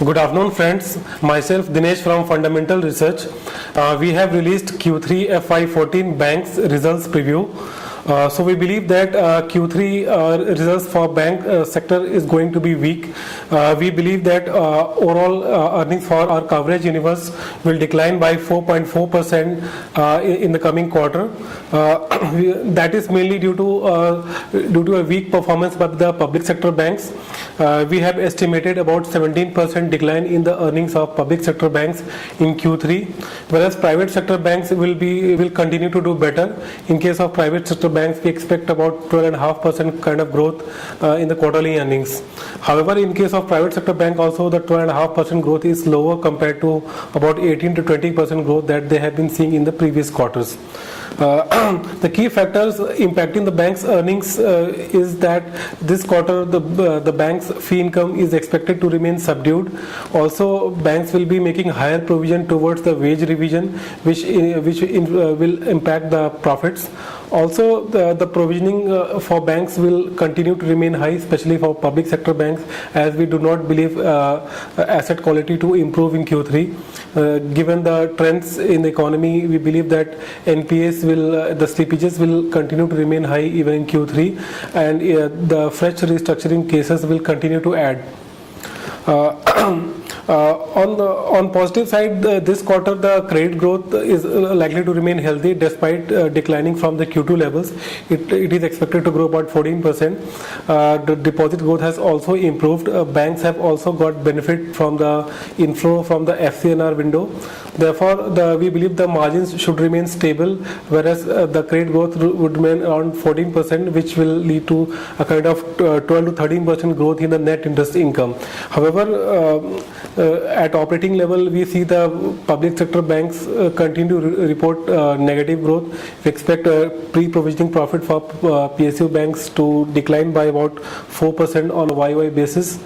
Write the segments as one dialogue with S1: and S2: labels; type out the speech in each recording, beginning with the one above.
S1: Good afternoon, friends. Myself Dinesh from Fundamental Research. We have released Q3 FY14 banks results preview. So we believe that Q3 results for bank sector is going to be weak. We believe that overall earnings for our coverage universe will decline by 4.4% in the coming quarter. That is mainly due to a weak performance by the public sector banks. We have estimated about 17% decline in the earnings of public sector banks in Q3, whereas private sector banks will continue to do better. In case of private sector banks, we expect about 12.5% kind of growth in the quarterly earnings. However, in case of private sector bank, also the 12.5% growth is lower compared to about 18 to 20% growth that they have been seeing in the previous quarters. The key factors impacting the bank's earnings is that this quarter the bank's fee income is expected to remain subdued. Also, banks will be making higher provision towards the wage revision, which will impact the profits. Also, the provisioning for banks will continue to remain high, especially for public sector banks, as we do not believe asset quality to improve in Q3. Given the trends in the economy, we believe that NPAs the slippages will continue to remain high even in Q3, and the fresh restructuring cases will continue to add. On positive side, this quarter the credit growth is likely to remain healthy despite declining from the Q2 levels. It is expected to grow about 14%. The deposit growth has also improved. Banks have also got benefit from the inflow from the FCNR window. Therefore, we believe the margins should remain stable, whereas the credit growth would remain around 14%, which will lead to a kind of 12 to 13% growth in the net interest income. However, at operating level, we see the public sector banks continue to report negative growth. We expect pre-provisioning profit for PSU banks to decline by about 4% on a YY basis.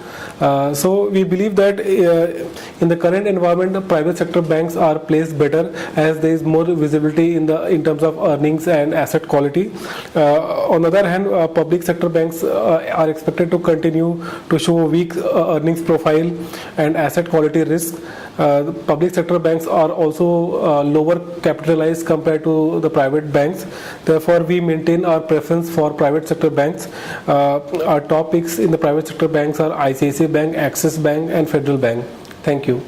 S1: So we believe that in the current environment, the private sector banks are placed better, as there is more visibility in terms of earnings and asset quality. On the other hand, public sector banks are expected to continue to show weak earnings profile and asset quality risk. Public sector banks are also lower capitalized compared to the private banks. Therefore, we maintain our preference for private sector banks. Our top picks in the private sector banks are ICICI Bank, Axis Bank, and Federal Bank. Thank you.